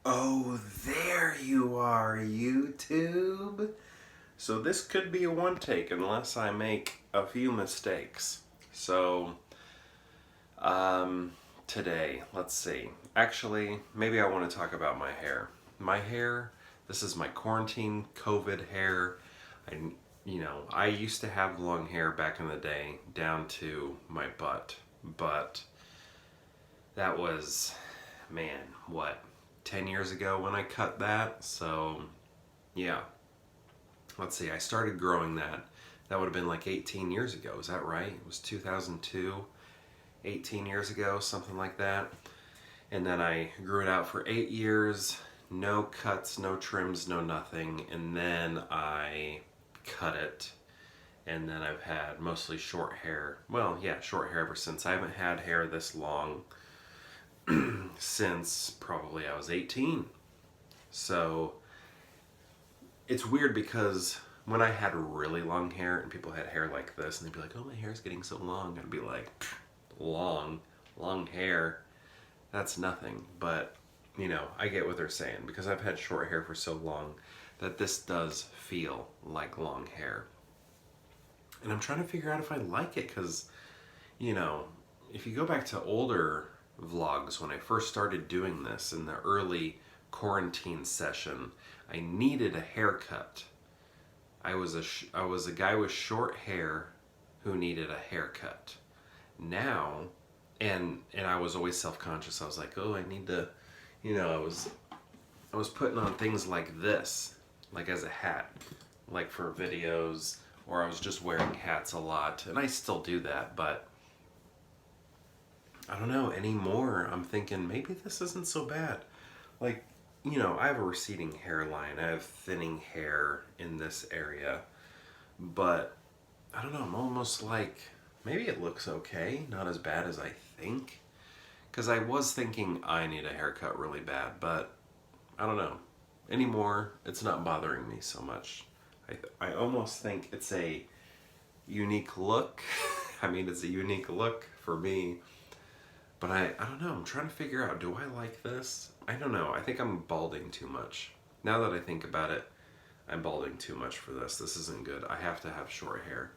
Oh, there you are, YouTube. So this could be a one take unless I make a few mistakes. So, um, today, let's see. Actually, maybe I want to talk about my hair. My hair, this is my quarantine COVID hair. I, I used to have long hair back in the day down to my butt, but that was, man, what, 10 years ago when I cut that. So, yeah. Let's see, I started growing that. That would have been like 18 years ago. Is that right? It was 2002, 18 years ago, something like that. And then I grew it out for 8 years. No cuts, no trims, no nothing. And then I cut it. And then I've had mostly short hair. Well, yeah, short hair ever since. I haven't had hair this long since probably I was 18. So it's weird because when I had really long hair and people had hair like this and they'd be like, oh, my hair's getting so long, I'd be like, long hair, that's nothing. But, I get what they're saying because I've had short hair for so long that this does feel like long hair. And I'm trying to figure out if I like it because, you know, if you go back to older vlogs when I first started doing this in the early quarantine session, I needed a haircut. I was a guy with short hair who needed a haircut. Now, and I was always self-conscious. I was like, oh, I need to, I was putting on things like this, like as a hat, like for videos, or I was just wearing hats a lot, and I still do that, but I don't know anymore. I'm thinking maybe this isn't so bad. Like, I have a receding hairline. I have thinning hair in this area. But I don't know, I'm almost like maybe it looks okay, not as bad as I think. Because I was thinking I need a haircut really bad, but I don't know. Anymore, it's not bothering me so much. I almost think it's a unique look. I mean, it's a unique look for me. But I don't know, I'm trying to figure out, do I like this? I don't know, I think I'm balding too much. Now that I think about it, I'm balding too much for this. This isn't good. I have to have short hair.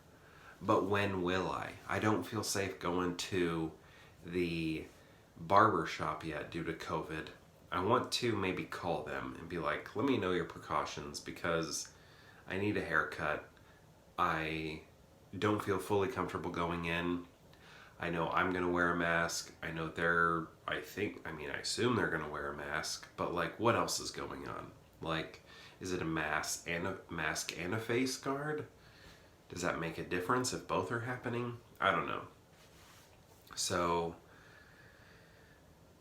But when will I? I don't feel safe going to the barber shop yet due to COVID. I want to maybe call them and be like, let me know your precautions because I need a haircut. I don't feel fully comfortable going in. I know I'm gonna wear a mask. I know I assume they're gonna wear a mask, but like, what else is going on? Like, is it a mask and a face guard? Does that make a difference if both are happening? I don't know. So,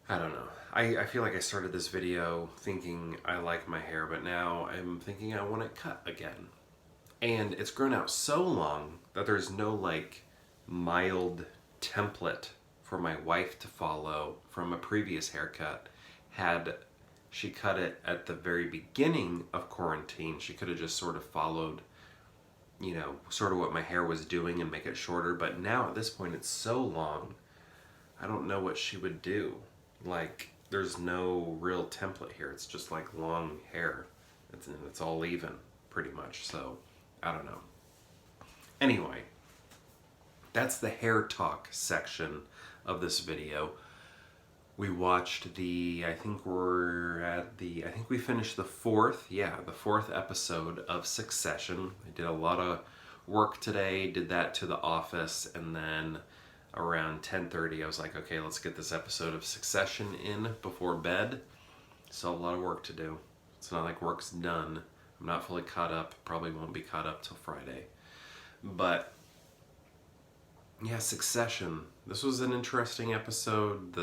I don't know. I feel like I started this video thinking I like my hair, but now I'm thinking I want it cut again. And it's grown out so long that there's no like mild template for my wife to follow from a previous haircut. Had she cut it at the very beginning of quarantine, she could have just sort of followed, sort of what my hair was doing and make it shorter. But now at this point, it's so long, I don't know what she would do. Like, there's no real template here. It's just like long hair. It's all even, pretty much. So, I don't know. Anyway, that's the hair talk section of this video. We watched I think we finished the fourth episode of Succession. I did a lot of work today, did that to the office, and then around 10:30 I was like, okay, let's get this episode of Succession in before bed. So a lot of work to do. It's not like work's done. I'm not fully caught up, probably won't be caught up till Friday. But yeah, Succession. This was an interesting episode.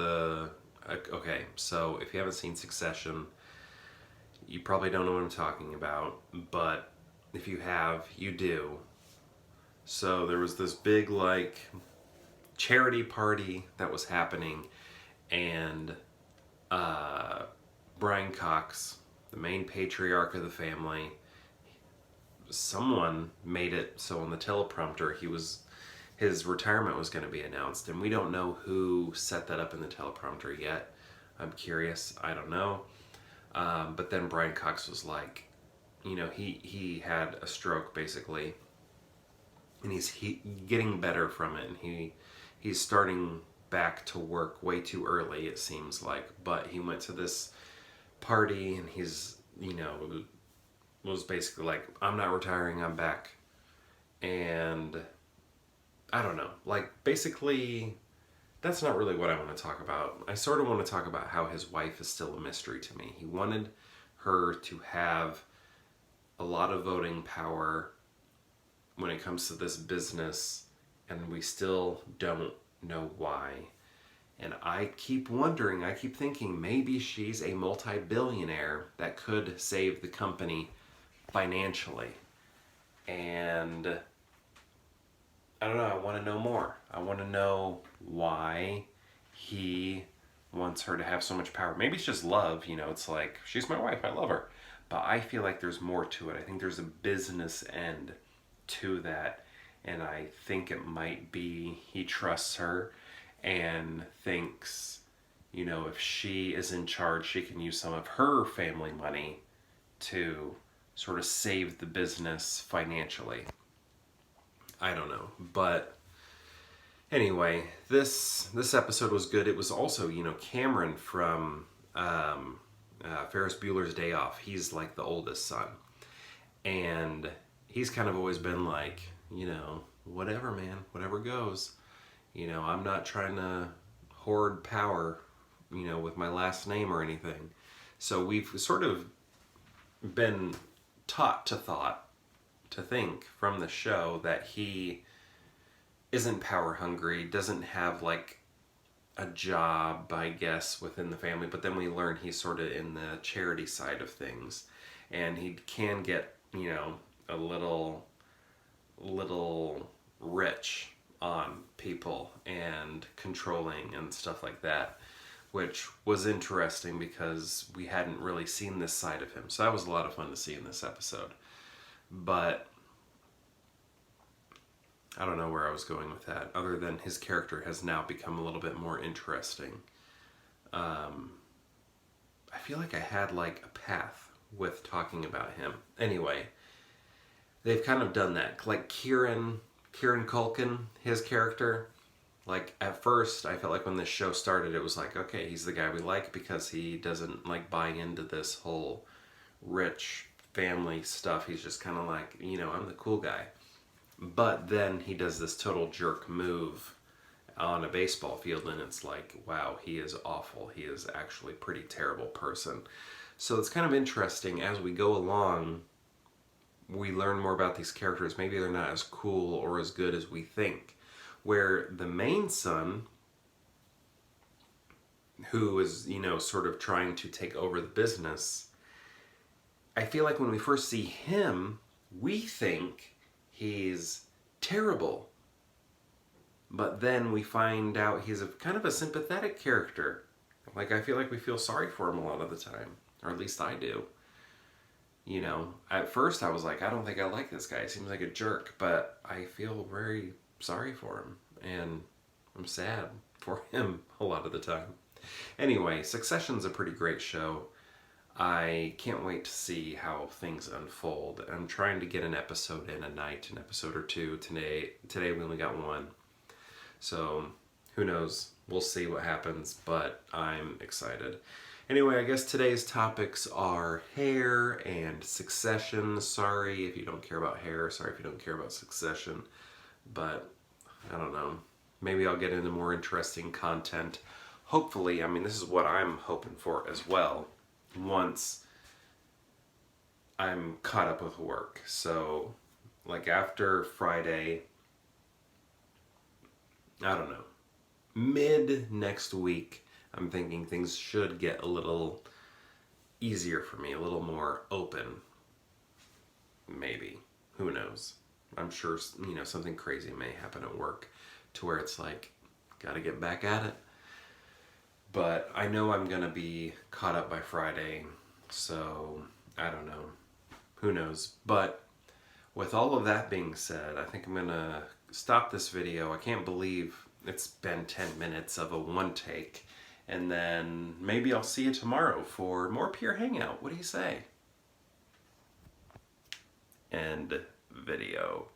Okay, so if you haven't seen Succession, you probably don't know what I'm talking about, but if you have, you do. So there was this big, like, charity party that was happening, and Brian Cox, the main patriarch of the family, someone made it so on the teleprompter his retirement was going to be announced, and we don't know who set that up in the teleprompter yet. I'm curious. I don't know. But then Brian Cox was like, he had a stroke basically, and he's getting better from it, and he's starting back to work way too early, it seems like. But he went to this party, and he's, was basically like, I'm not retiring, I'm back. And I don't know, like, basically, that's not really what I want to talk about. I sort of want to talk about how his wife is still a mystery to me. He wanted her to have a lot of voting power when it comes to this business, and we still don't know why. And I keep wondering, I keep thinking maybe she's a multi-billionaire that could save the company financially. And I don't know, I want to know more. I want to know why he wants her to have so much power. Maybe it's just love, it's like, she's my wife, I love her. But I feel like there's more to it. I think there's a business end to that. And I think it might be he trusts her and thinks, if she is in charge, she can use some of her family money to sort of save the business financially. I don't know. But anyway, this episode was good. It was also, Cameron from Ferris Bueller's Day Off. He's like the oldest son. And he's kind of always been like, whatever, man, whatever goes. I'm not trying to hoard power, with my last name or anything. So we've sort of been taught to think from the show that he isn't power hungry, doesn't have like a job, I guess, within the family. But then we learn he's sort of in the charity side of things, and he can get, a little rich on people and controlling and stuff like that, which was interesting because we hadn't really seen this side of him. So that was a lot of fun to see in this episode. But I don't know where I was going with that, other than his character has now become a little bit more interesting. I feel like I had like a path with talking about him. Anyway, they've kind of done that. Like Kieran Culkin, his character, like at first I felt like when this show started, it was like, okay, he's the guy we like because he doesn't like buy into this whole rich family stuff. He's just kind of like, I'm the cool guy. But then he does this total jerk move on a baseball field, and it's like, wow, he is awful. He is actually a pretty terrible person. So it's kind of interesting as we go along, we learn more about these characters. Maybe they're not as cool or as good as we think. Where the main son, who is, sort of trying to take over the business, I feel like when we first see him, we think he's terrible. But then we find out he's a kind of a sympathetic character. Like, I feel like we feel sorry for him a lot of the time. Or at least I do. At first I was like, I don't think I like this guy. He seems like a jerk. But I feel very sorry for him. And I'm sad for him a lot of the time. Anyway, Succession's a pretty great show. I can't wait to see how things unfold. I'm trying to get an episode in a night, an episode or two. Today we only got one. So, who knows? We'll see what happens, but I'm excited. Anyway, I guess today's topics are hair and Succession. Sorry if you don't care about hair. Sorry if you don't care about Succession. But, I don't know. Maybe I'll get into more interesting content. Hopefully, this is what I'm hoping for as well, once I'm caught up with work. So, like after Friday, I don't know, mid next week, I'm thinking things should get a little easier for me, a little more open. Maybe. Who knows? I'm sure, something crazy may happen at work to where it's like, gotta get back at it. But I know I'm gonna be caught up by Friday, so I don't know. Who knows? But with all of that being said, I think I'm gonna stop this video. I can't believe it's been 10 minutes of a one take, And then maybe I'll see you tomorrow for more Pure Hangout. What do you say? End video.